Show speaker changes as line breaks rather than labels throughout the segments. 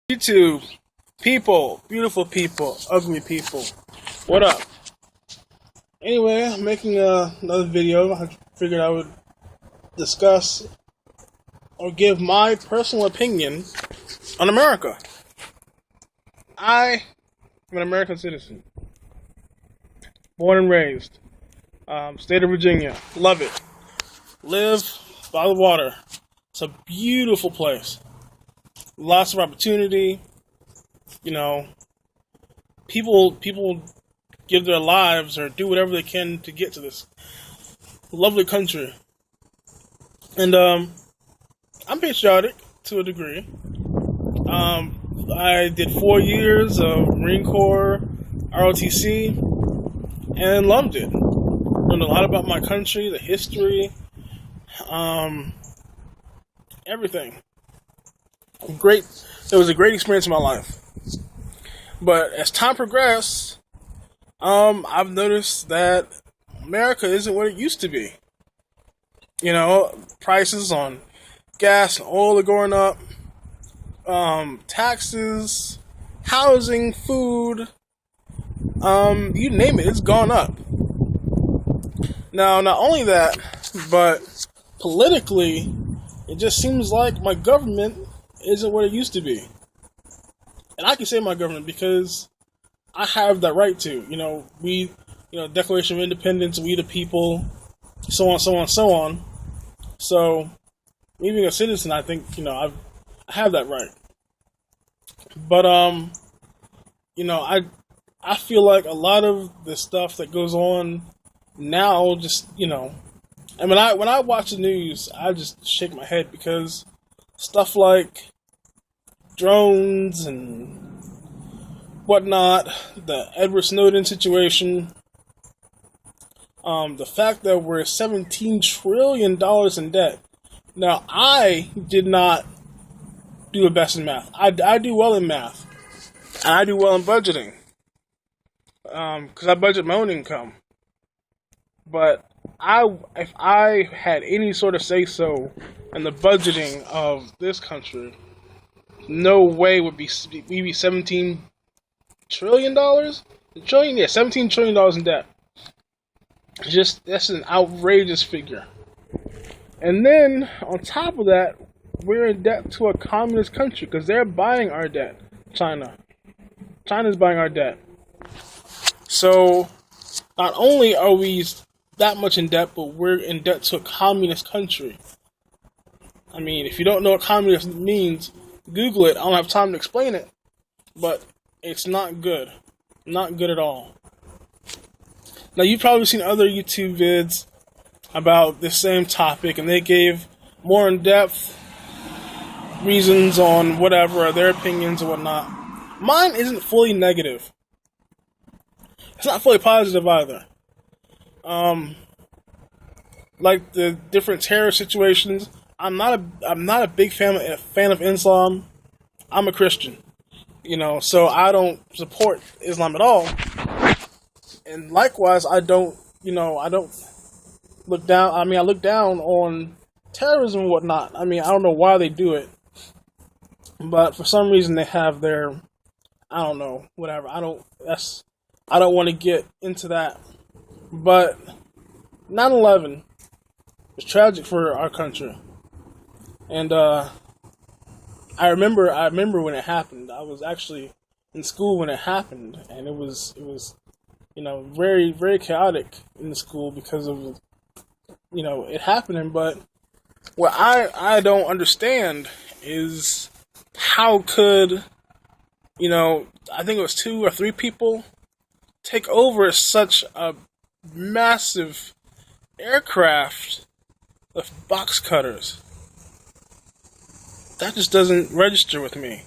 YouTube, people, beautiful people, ugly people, what up? Anyway, I'm making another video. I figured I would discuss or give my personal opinion on America. I am an American citizen, born and raised, state of Virginia, love it, live by the water. It's a beautiful place. Lots of opportunity, people give their lives or do whatever they can to get to this lovely country. And I'm patriotic to a degree. I did 4 years of Marine Corps, ROTC, and loved it. Learned a lot about my country, the history, everything. Great. It was a great experience in my life. But as time progressed, I've noticed that America isn't what it used to be. Prices on gas and oil are going up. Taxes, housing, food, you name it, it's gone up. Now, not only that, but politically, it just seems like my government isn't what it used to be. And I can say my government because I have that right to. We, Declaration of Independence, we the people, so on, so on, so on. So, me being a citizen, I think, I have that right. But, I feel like a lot of the stuff that goes on now just, and when I watch the news, I just shake my head because stuff like drones and whatnot, the Edward Snowden situation, the fact that we're $17 trillion in debt. Now, I did not do the best in math. I do well in math, and I do well in budgeting, because I budget my own income. But if I had any sort of say-so in the budgeting of this country, no way would be maybe $17 trillion? $17 trillion in debt. That's an outrageous figure. And then, on top of that, we're in debt to a communist country because they're buying our debt. China's buying our debt. So, not only are we that much in debt, but we're in debt to a communist country. I mean, if you don't know what communist means, Google it. I don't have time to explain it, but it's not good. Not good at all. Now, you've probably seen other YouTube vids about this same topic, and they gave more in-depth reasons on whatever, their opinions and whatnot. Mine isn't fully negative. It's not fully positive either. Like the different terror situations, I'm not a big fan of Islam. I'm a Christian, so I don't support Islam at all. And likewise, I don't look down. I look down on terrorism and whatnot. I don't know why they do it, but for some reason they have their, whatever. I don't want to get into that. But 9/11 was tragic for our country. And I remember when it happened. I was actually in school when it happened, and it was very, very chaotic in the school because of it happening. But what I don't understand is how could I think it was 2 or 3 people take over such a massive aircraft with box cutters. That just doesn't register with me.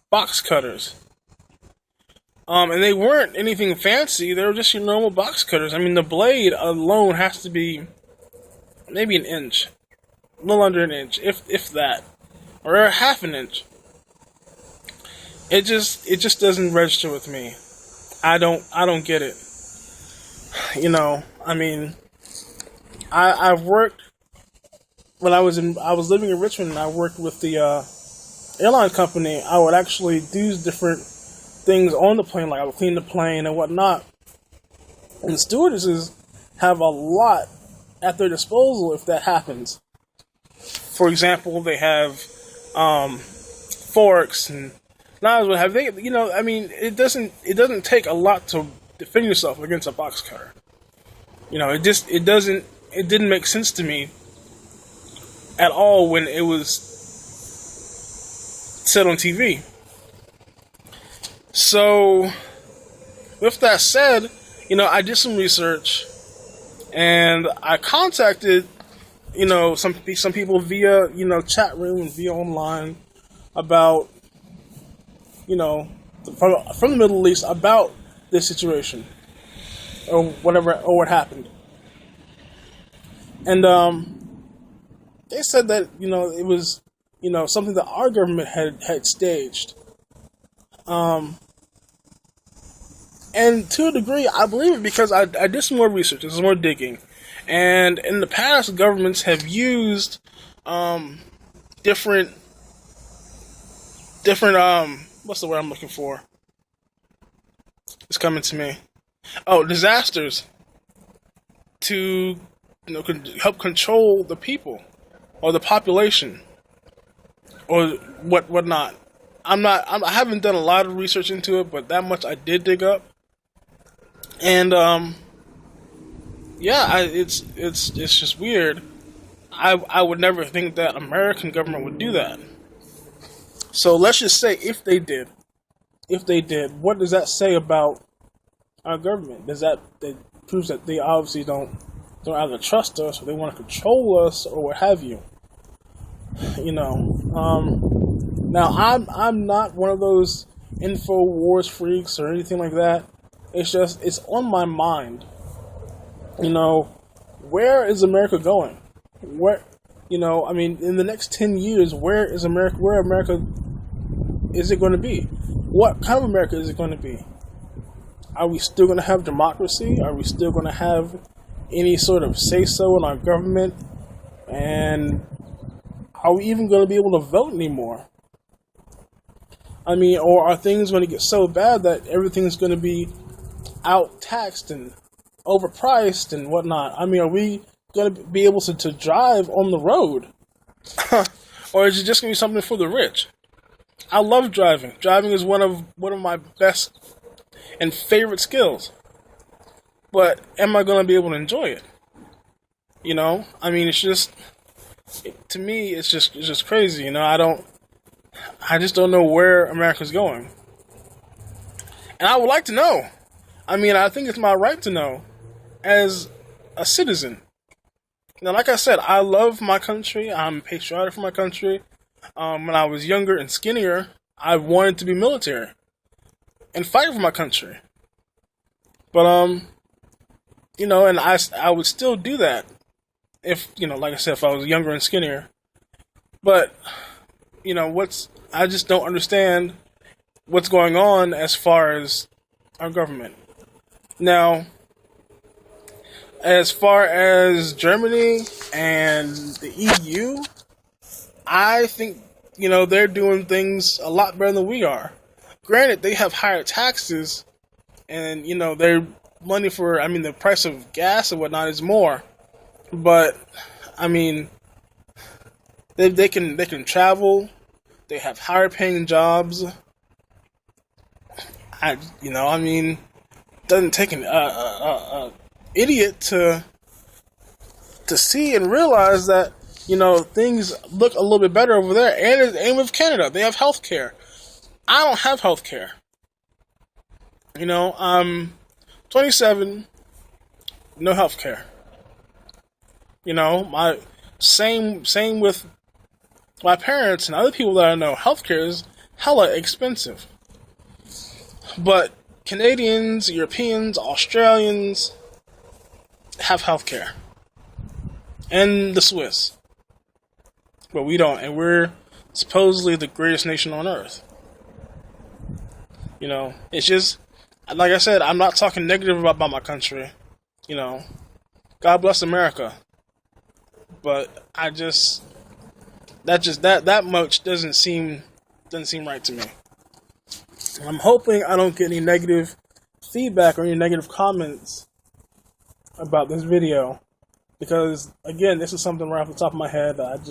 Box cutters. And they weren't anything fancy. They were just your normal box cutters. The blade alone has to be maybe an inch. A little under an inch, if that. Or a half an inch. It just doesn't register with me. I don't get it. I've worked when I was living in Richmond, and I worked with the airline company, I would actually do different things on the plane, like I would clean the plane and whatnot. And the stewardesses have a lot at their disposal if that happens. For example, they have forks and knives. What have they? I mean, it doesn't take a lot to defend yourself against a box cutter. It didn't make sense to me at all when it was said on TV. So, with that said, I did some research and I contacted, some people via, chat room and via online about, from the Middle East about this situation or whatever, or what happened. And, they said that, it was, something that our government had staged. And to a degree, I believe it because I did some more research, some more digging. And in the past, governments have used different what's the word I'm looking for? It's coming to me. Oh, disasters to help control the people or the population or whatnot. I haven't done a lot of research into it, but that much I did dig up. And it's just weird. I would never think that American government would do that. So let's just say if they did, what does that say about our government? That proves that they obviously don't either trust us or they want to control us or what have you. Now I'm not one of those info wars freaks or anything like that. It's on my mind. Where is America going? Where, in the next 10 years, where is America? Where America is it going to be? What kind of America is it going to be? Are we still going to have democracy? Are we still going to have any sort of say-so in our government? And are we even going to be able to vote anymore? Or are things going to get so bad that everything's going to be out-taxed and overpriced and whatnot? Are we going to be able to drive on the road? Or is it just going to be something for the rich? I love driving. Driving is one of my best and favorite skills. But am I going to be able to enjoy it? It's just, to me, it's just crazy. I just don't know where America's going. And I would like to know. I think it's my right to know as a citizen. Now, like I said, I love my country. I'm patriotic for my country. When I was younger and skinnier, I wanted to be military and fight for my country. But, and I would still do that if, like I said, if I was younger and skinnier. But, I just don't understand what's going on as far as our government. Now, as far as Germany and the EU, I think, they're doing things a lot better than we are. Granted, they have higher taxes and, their money for, the price of gas and whatnot is more. But, they can travel. They have higher paying jobs. Doesn't take an idiot to see and realize that, things look a little bit better over there. And with Canada, they have health care. I don't have health care. I'm 27, no health care. My same with my parents and other people that I know. Healthcare is hella expensive. But Canadians, Europeans, Australians have healthcare. And the Swiss. But we don't. And we're supposedly the greatest nation on earth. It's just, like I said, I'm not talking negative about my country. God bless America. But that much doesn't seem doesn't seem right to me. I'm hoping I don't get any negative feedback or any negative comments about this video, because again, this is something right off the top of my head that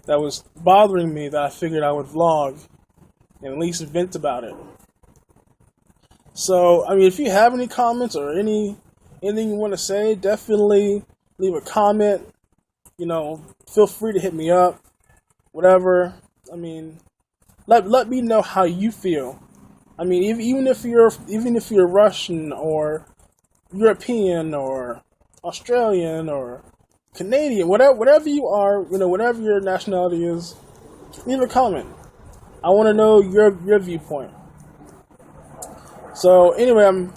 that was bothering me, that I figured I would vlog and at least vent about it. So, I mean, if you have any comments or anything you want to say, definitely leave a comment. Feel free to hit me up, whatever. I mean, let me know how you feel. I mean, even if you're Russian or European or Australian or Canadian, whatever you are, whatever your nationality is, leave a comment. I want to know your viewpoint. So anyway, I'm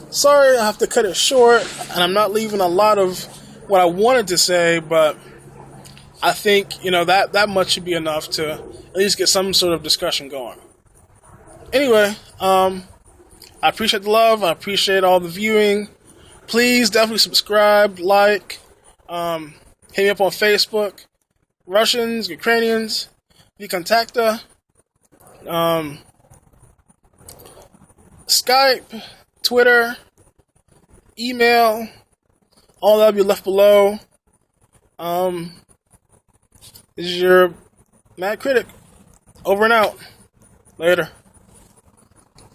sorry I have to cut it short, and I'm not leaving a lot of what I wanted to say, but I think, that much should be enough to at least get some sort of discussion going. Anyway, I appreciate the love. I appreciate all the viewing. Please definitely subscribe, like, hit me up on Facebook. Russians, Ukrainians, vi kontakta. Skype, Twitter, email, all that will be left below. This is your Mad Critic. Over and out. Later.